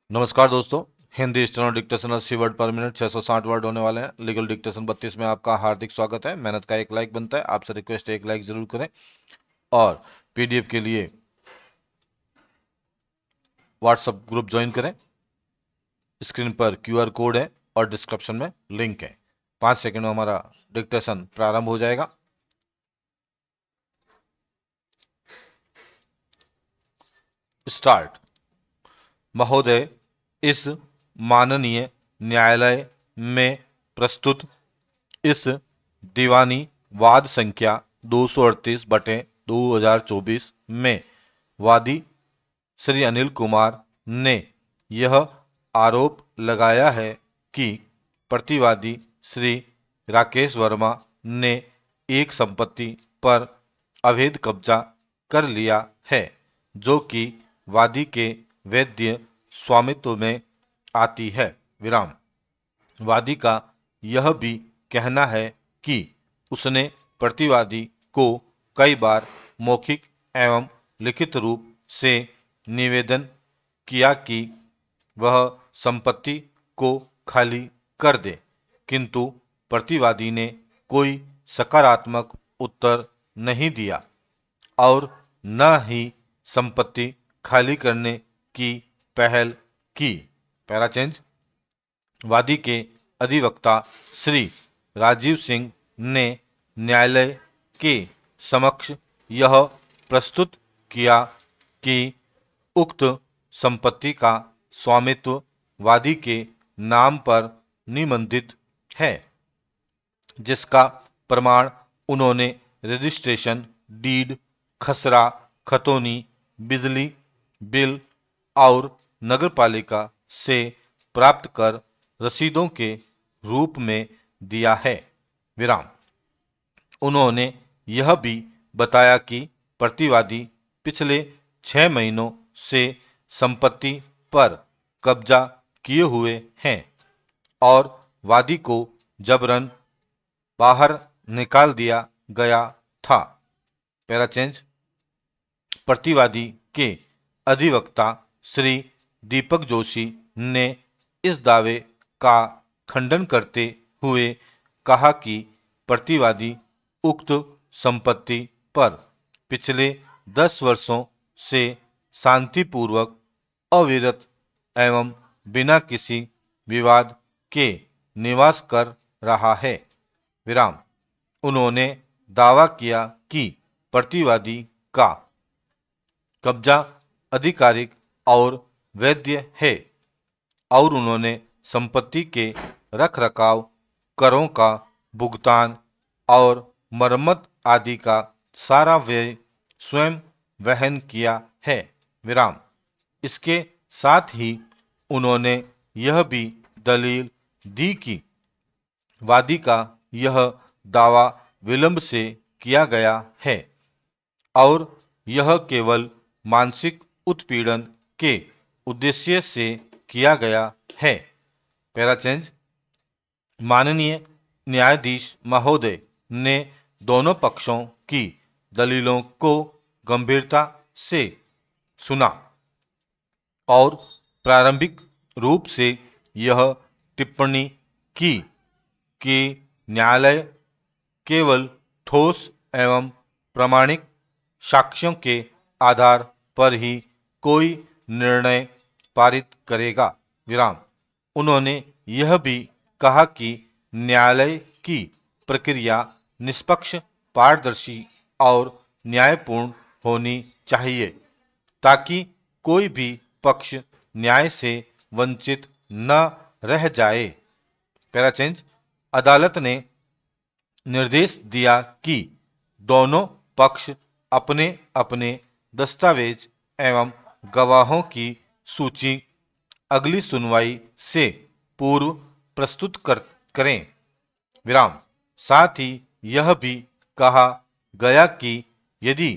नमस्कार दोस्तों। Hindi steno dictation 80 word पर मिनट 660 वर्ड होने वाले हैं। लीगल डिक्टेशन 32 में आपका हार्दिक स्वागत है। मेहनत का एक लाइक बनता है, आपसे रिक्वेस्ट है एक लाइक जरूर करें। और पीडीएफ के लिए व्हाट्सएप ग्रुप ज्वाइन करें। स्क्रीन पर क्यूआर कोड है और डिस्क्रिप्शन में लिंक है। 5 सेकंड में हमारा डिक्टेशन प्रारंभ हो जाएगा। स्टार्ट। महोदय, इस माननीय न्यायालय में प्रस्तुत इस दीवानी वाद संख्या 238/2024 में वादी श्री अनिल कुमार ने यह आरोप लगाया है कि प्रतिवादी श्री राकेश वर्मा ने एक संपत्ति पर अवैध कब्जा कर लिया है, जो कि वादी के वैध स्वामित्व में आती है। विराम। वादी का यह भी कहना है कि उसने प्रतिवादी को कई बार मौखिक एवं लिखित रूप से निवेदन किया कि वह संपत्ति को खाली कर दे, किंतु प्रतिवादी ने कोई सकारात्मक उत्तर नहीं दिया और न ही संपत्ति खाली करने की पहल की। Para change. वादी के अधिवक्ता श्री राजीव सिंह ने न्यायालय के समक्ष यह प्रस्तुत किया कि उक्त संपत्ति का स्वामित्व वादी के नाम पर निबंधित है, जिसका प्रमाण उन्होंने रजिस्ट्रेशन डीड, खसरा, खतौनी, बिजली बिल और नगरपालिका से प्राप्त कर रसीदों के रूप में दिया है। विराम। उन्होंने यह भी बताया कि प्रतिवादी पिछले 6 महीनों से संपत्ति पर कब्जा किए हुए हैं और वादी को जबरन बाहर निकाल दिया गया था। Para change. प्रतिवादी के अधिवक्ता श्री दीपक जोशी ने इस दावे का खंडन करते हुए कहा कि प्रतिवादी उक्त संपत्ति पर पिछले 10 वर्षों से शांतिपूर्वक, अविरत एवं बिना किसी विवाद के निवास कर रहा है। विराम। उन्होंने दावा किया कि प्रतिवादी का कब्जा आधिकारिक और वैध है और उन्होंने संपत्ति के रखरखाव, करों का भुगतान और मरम्मत आदि का सारा व्यय स्वयं वहन किया है। विराम। इसके साथ ही उन्होंने यह भी दलील दी कि वादी का यह दावा विलंब से किया गया है और यह केवल मानसिक उत्पीड़न के उद्देश्य से किया गया है। Para change. माननीय न्यायाधीश महोदय ने दोनों पक्षों की दलीलों को गंभीरता से सुना और प्रारंभिक रूप से यह टिप्पणी की कि न्यायालय केवल ठोस एवं प्रामाणिक साक्ष्यों के आधार पर ही कोई निर्णय पारित करेगा। विराम। उन्होंने यह भी कहा कि न्यायालय की प्रक्रिया निष्पक्ष, पारदर्शी और न्यायपूर्ण होनी चाहिए ताकि कोई भी पक्ष न्याय से वंचित न रह जाए। Para change. अदालत ने निर्देश दिया कि दोनों पक्ष अपने अपने दस्तावेज एवं गवाहों की सूची अगली सुनवाई से पूर्व प्रस्तुत करें। विराम। साथ ही यह भी कहा गया कि यदि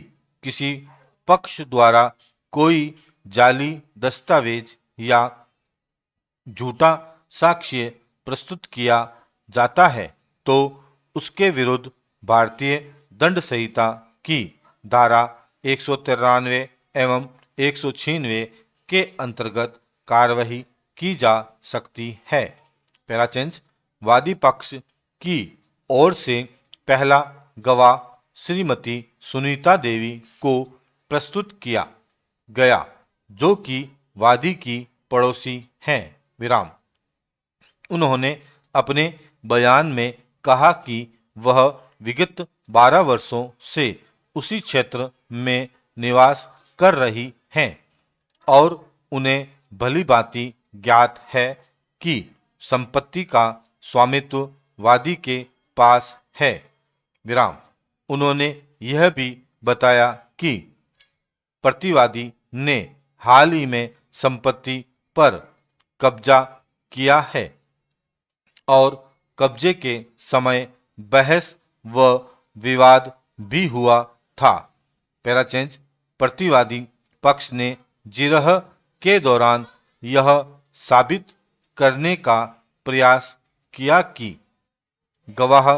किसी पक्ष द्वारा कोई जाली दस्तावेज या झूठा साक्ष्य प्रस्तुत किया जाता है तो उसके विरुद्ध भारतीय दंड संहिता की धारा 193 एवं 196 के अंतर्गत कार्रवाई की जा सकती है। Para change. वादी पक्ष की ओर से पहला गवाह श्रीमती सुनीता देवी को प्रस्तुत किया गया, जो कि वादी की पड़ोसी हैं। विराम। उन्होंने अपने बयान में कहा कि वह विगत 12 वर्षों से उसी क्षेत्र में निवास कर रही हैं और उन्हें भली भांति ज्ञात है कि संपत्ति का स्वामित्व वादी के पास है। विराम। उन्होंने यह भी बताया कि प्रतिवादी ने हाल ही में संपत्ति पर कब्जा किया है और कब्जे के समय बहस व विवाद भी हुआ था। Para change. प्रतिवादी पक्ष ने जिरह के दौरान यह साबित करने का प्रयास किया कि गवाह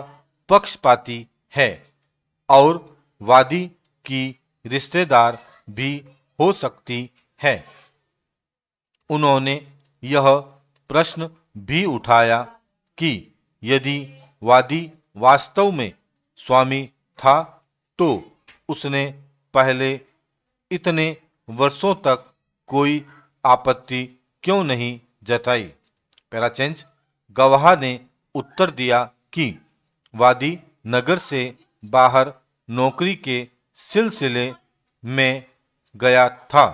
पक्षपाती है और वादी की रिश्तेदार भी हो सकती है। उन्होंने यह प्रश्न भी उठाया कि यदि वादी वास्तव में स्वामी था तो उसने पहले इतने वर्षों तक कोई आपत्ति क्यों नहीं जताई। Para change. गवाह ने उत्तर दिया कि वादी नगर से बाहर नौकरी के सिलसिले में गया था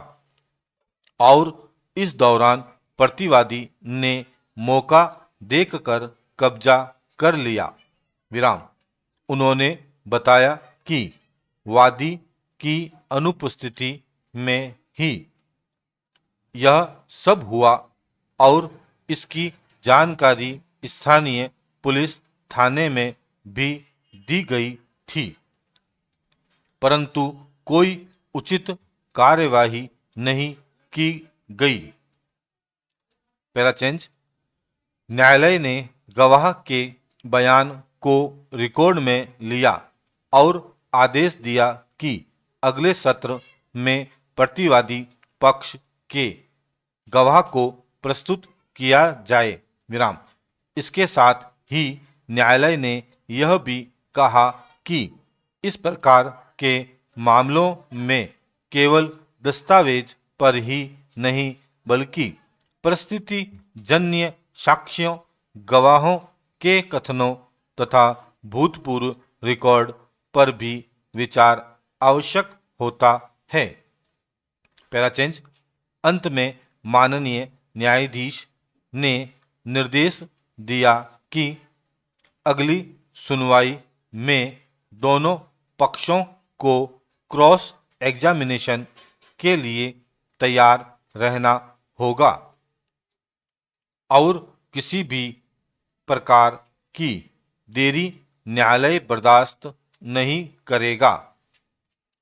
और इस दौरान प्रतिवादी ने मौका देखकर कब्जा कर लिया। विराम। उन्होंने बताया कि वादी की अनुपस्थिति में ही यह सब हुआ और इसकी जानकारी स्थानीय पुलिस थाने में भी दी गई थी, परंतु कोई उचित कार्यवाही नहीं की गई। Para change. न्यायालय ने गवाह के बयान को रिकॉर्ड में लिया और आदेश दिया कि अगले सत्र में प्रतिवादी पक्ष के गवाह को प्रस्तुत किया जाए। विराम। इसके साथ ही न्यायालय ने यह भी कहा कि इस प्रकार के मामलों में केवल दस्तावेज पर ही नहीं बल्कि परिस्थिति जन्य साक्ष्यों, गवाहों के कथनों तथा भूतपूर्व रिकॉर्ड पर भी विचार आवश्यक होता है। Para change. अंत में माननीय न्यायाधीश ने निर्देश दिया कि अगली सुनवाई में दोनों पक्षों को क्रॉस एग्जामिनेशन के लिए तैयार रहना होगा और किसी भी प्रकार की देरी न्यायालय बर्दाश्त नहीं करेगा।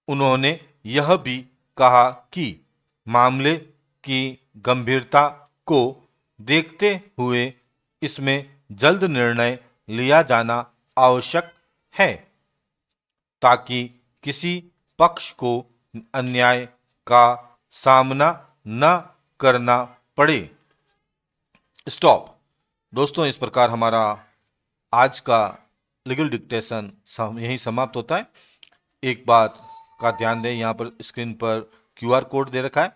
उन्होंने यह भी कहा कि मामले की गंभीरता को देखते हुए इसमें जल्द निर्णय लिया जाना आवश्यक है ताकि किसी पक्ष को अन्याय का सामना न करना पड़े। स्टॉप। दोस्तों, इस प्रकार हमारा आज का लीगल डिक्टेशन यहीं समाप्त होता है। एक बात का ध्यान दें, यहाँ पर स्क्रीन पर QR कोड दे रखा है,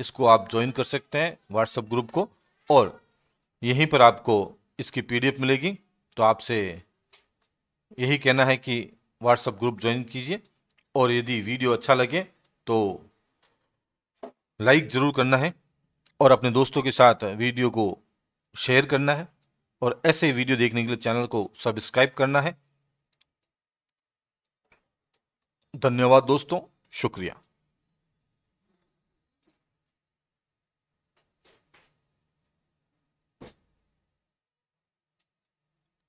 इसको आप ज्वाइन कर सकते हैं व्हाट्सएप ग्रुप को और यहीं पर आपको इसकी PDF मिलेगी। तो आपसे यही कहना है कि व्हाट्सएप ग्रुप ज्वाइन कीजिए और यदि वीडियो अच्छा लगे तो लाइक ज़रूर करना है और अपने दोस्तों के साथ वीडियो को शेयर करना है और ऐसे वीडियो देखने के लिए चैनल को सब्सक्राइब करना है। धन्यवाद दोस्तों, शुक्रिया।